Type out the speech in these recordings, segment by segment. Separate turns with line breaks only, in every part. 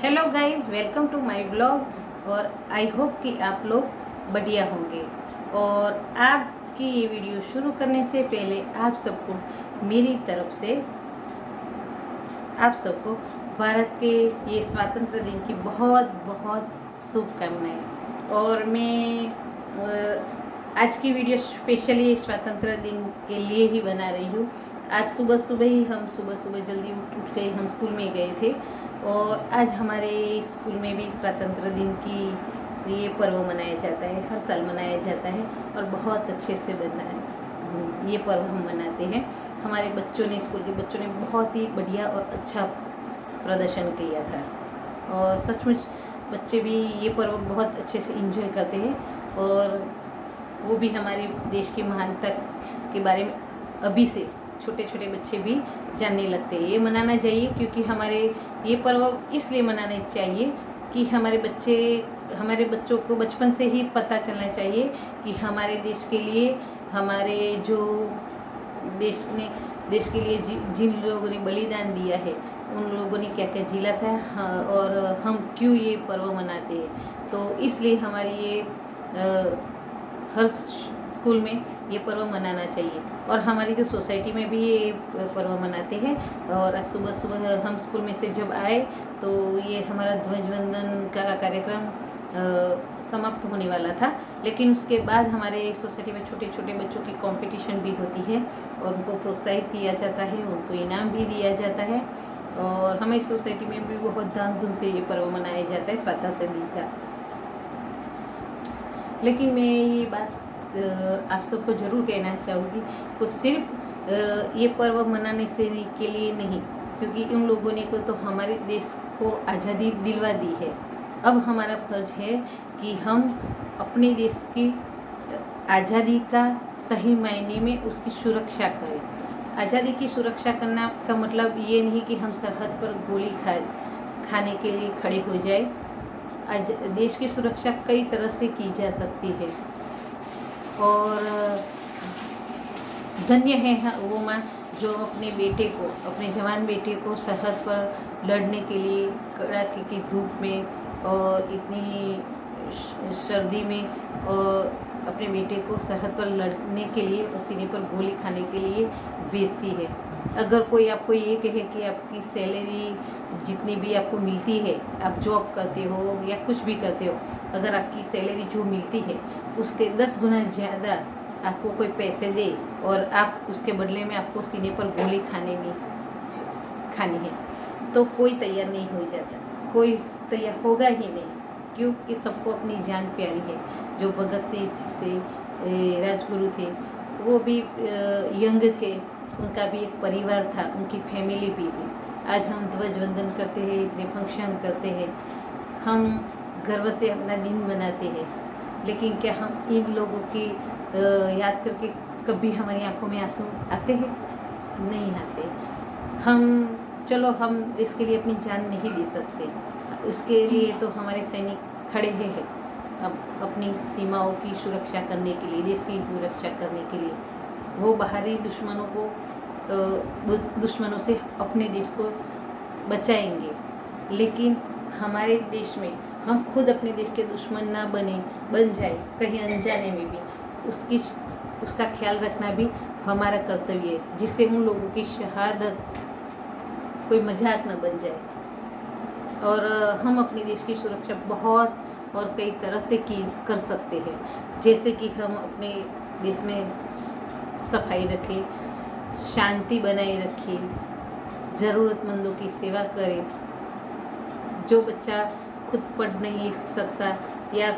Hello guys, welcome to my blog. और I hope कि आप लोग बढ़िया होंगे। और आज की ये वीडियो शुरू करने से पहले आप सबको मेरी तरफ से आप सबको भारत के ये स्वतंत्र दिन की बहुत बहुत शुभकामनाएं। और मैं आज की वीडियो स्पेशली स्वतंत्र दिन के लिए ही बना रही हूँ। आज सुबह सुबह ही हम सुबह जल्दी उठ गए, हम स्कूल में गए थे। और आज हमारे स्कूल में भी स्वतंत्र दिन की ये पर्व मनाया जाता है, हर साल मनाया जाता है और बहुत अच्छे से ये पर्व हम मनाते हैं। हमारे बच्चों ने, स्कूल के बच्चों ने बहुत ही बढ़िया और अच्छा प्रदर्शन किया था। और सचमुच बच्चे भी ये पर्व बहुत अच्छे से एंजॉय करते हैं और वो भी हमारे देश की महानता के बारे में अभी से छोटे छोटे बच्चे भी जानने लगते हैं। ये मनाना चाहिए क्योंकि हमारे ये पर्व इसलिए मनाने चाहिए कि हमारे बच्चों को बचपन से ही पता चलना चाहिए कि हमारे देश के लिए, हमारे जो देश के लिए जिन लोगों ने बलिदान दिया है उन लोगों ने क्या क्या झेला था। हाँ, और हम क्यों ये पर्व मनाते हैं। तो इसलिए हमारी ये हर स्कूल में ये पर्व मनाना चाहिए। और हमारी तो सोसाइटी में भी ये पर्व मनाते हैं। और आज सुबह सुबह हम स्कूल में से जब आए तो ये हमारा ध्वजवंदन का कार्यक्रम समाप्त होने वाला था। लेकिन उसके बाद हमारे सोसाइटी में छोटे छोटे बच्चों की कंपटीशन भी होती है और उनको प्रोत्साहित किया जाता है, उनको इनाम भी दिया जाता है। और हमारी सोसाइटी में भी बहुत धामधूम से ये पर्व मनाया जाता है, स्वतंत्रता दिन का। लेकिन मैं ये बात आप सबको ज़रूर कहना चाहूँगी कि सिर्फ ये पर्व मनाने से के लिए नहीं, क्योंकि उन लोगों ने तो हमारे देश को आज़ादी दिलवा दी है। अब हमारा फर्ज है कि हम अपने देश की आज़ादी का सही मायने में उसकी सुरक्षा करें। आज़ादी की सुरक्षा करना का मतलब ये नहीं कि हम सरहद पर गोली खाने के लिए खड़े हो जाए। आज देश की सुरक्षा कई तरह से की जा सकती है। और धन्य है वो माँ जो अपने बेटे को, अपने जवान बेटे को सरहद पर लड़ने के लिए कड़ाके की धूप में और इतनी सर्दी में और अपने बेटे को सरहद पर लड़ने के लिए और सीने पर गोली खाने के लिए भेजती है। अगर कोई आपको ये कहे कि आपकी सैलरी जितनी भी आपको मिलती है, आप जॉब करते हो या कुछ भी करते हो, अगर आपकी सैलरी जो मिलती है उसके 10 गुना ज़्यादा आपको कोई पैसे दे और आप उसके बदले में आपको सीने पर गोली खानी है, तो कोई तैयार नहीं हो जाता, कोई तैयार होगा ही नहीं। क्योंकि सबको अपनी जान प्यारी है। जो भगत सिंह से राजगुरु थे वो भी यंग थे, उनका भी एक परिवार था, उनकी फैमिली भी थी। आज हम ध्वजवंदन करते हैं, इतने फंक्शन करते हैं, हम गर्व से अपना दिन मनाते हैं। लेकिन क्या हम इन लोगों की याद करके कभी हमारी आंखों में आंसू आते हैं? नहीं आते। हम इसके लिए अपनी जान नहीं दे सकते। उसके लिए तो हमारे सैनिक खड़े हैं अब अपनी सीमाओं की सुरक्षा करने के लिए, देश की सुरक्षा करने के लिए। वो बाहरी दुश्मनों से अपने देश को बचाएंगे। लेकिन हमारे देश में हम खुद अपने देश के दुश्मन ना बन जाए कहीं अनजाने में भी, उसका ख्याल रखना भी हमारा कर्तव्य है, जिससे उन लोगों की शहादत कोई मजाक न बन जाए। और हम अपने देश की सुरक्षा बहुत और कई तरह से कर सकते हैं। जैसे कि हम अपने देश में सफाई रखें, शांति बनाए रखें, ज़रूरतमंदों की सेवा करें। जो बच्चा खुद पढ़ नहीं लिख सकता या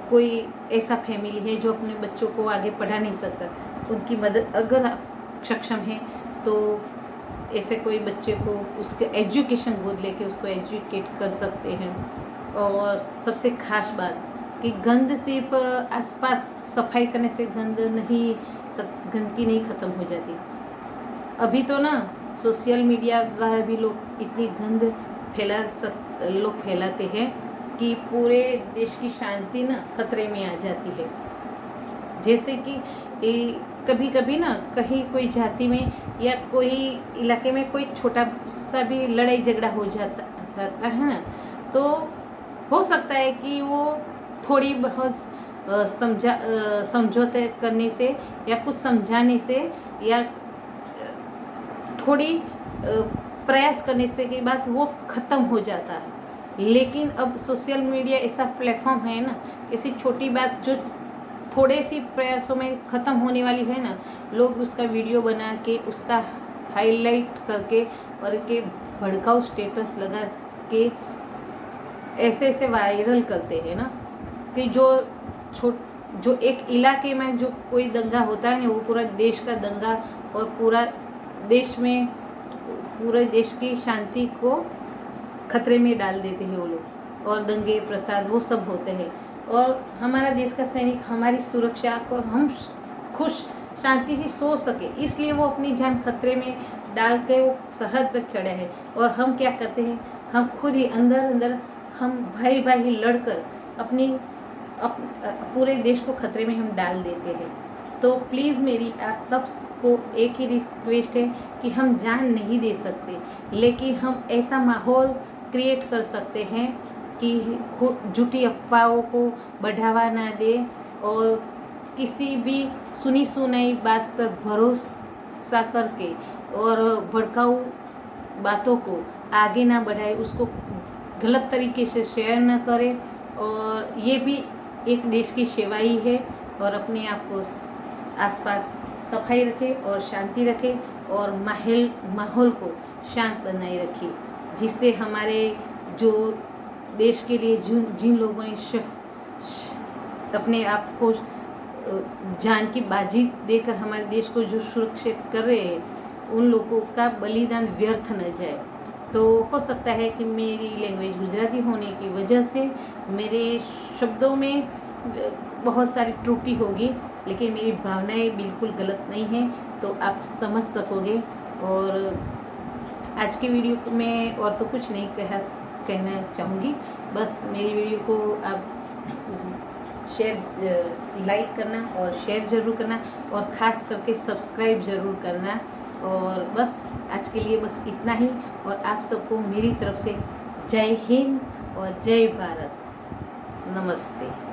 कोई ऐसा फैमिली है जो अपने बच्चों को आगे पढ़ा नहीं सकता, उनकी मदद अगर आप सक्षम हैं तो ऐसे कोई बच्चे को उसके एजुकेशन गोद लेके उसको एजुकेट कर सकते हैं। और सबसे खास बात कि गंद सिर्फ आसपास सफाई करने से गंदगी नहीं ख़त्म हो जाती। अभी तो ना सोशल मीडिया द्वारा भी लोग इतनी गंद फैलाते हैं कि पूरे देश की शांति ना खतरे में आ जाती है। जैसे कि कभी कभी ना कहीं कोई जाति में या कोई इलाके में कोई छोटा सा भी लड़ाई झगड़ा रहता है ना, तो हो सकता है कि वो थोड़ी बहुत समझौते करने से या कुछ समझाने से या थोड़ी प्रयास करने से के बाद वो ख़त्म हो जाता है। लेकिन अब सोशल मीडिया ऐसा प्लेटफॉर्म है ना, किसी छोटी बात जो थोड़े सी प्रयासों में ख़त्म होने वाली है ना, लोग उसका वीडियो बना के उसका हाईलाइट करके और के भड़काऊ स्टेटस लगा के ऐसे ऐसे वायरल करते हैं ना कि जो एक इलाके में जो कोई दंगा होता है ना, वो पूरा देश का दंगा और पूरा देश में पूरे देश की शांति को खतरे में डाल देते हैं वो लोग, और दंगे प्रसाद वो सब होते हैं। और हमारा देश का सैनिक हमारी सुरक्षा को हम खुश शांति से सो सके, इसलिए वो अपनी जान खतरे में डाल के वो सरहद पर खड़े हैं। और हम क्या करते हैं, हम खुद ही अंदर अंदर हम भाई भाई लड़कर पूरे देश को खतरे में हम डाल देते हैं। तो प्लीज़ मेरी आप सबको एक ही रिक्वेस्ट है कि हम जान नहीं दे सकते, लेकिन हम ऐसा माहौल क्रिएट कर सकते हैं कि झूठी अफवाहों को बढ़ावा ना दे और किसी भी सुनी सुनाई बात पर भरोसा करके और भड़काऊ बातों को आगे ना बढ़ाए, उसको गलत तरीके से शेयर ना करें। और ये भी एक देश की सेवा ही है। और अपने आप को आसपास सफाई रखें और शांति रखें और माहौल को शांत बनाए रखें, जिससे हमारे जो देश के लिए जिन लोगों ने अपने आप को जान की बाजी देकर हमारे देश को जो सुरक्षित कर रहे हैं, उन लोगों का बलिदान व्यर्थ न जाए। तो हो सकता है कि मेरी लैंग्वेज गुजराती होने की वजह से मेरे शब्दों में बहुत सारी त्रुटि होगी, लेकिन मेरी भावनाएं बिल्कुल गलत नहीं हैं, तो आप समझ सकोगे। और आज की वीडियो में और तो कुछ नहीं कहना चाहूँगी, बस मेरी वीडियो को आप लाइक करना और शेयर ज़रूर करना और ख़ास करके सब्सक्राइब ज़रूर करना। और बस आज के लिए बस इतना ही। और आप सबको मेरी तरफ से जय हिंद और जय भारत। नमस्ते।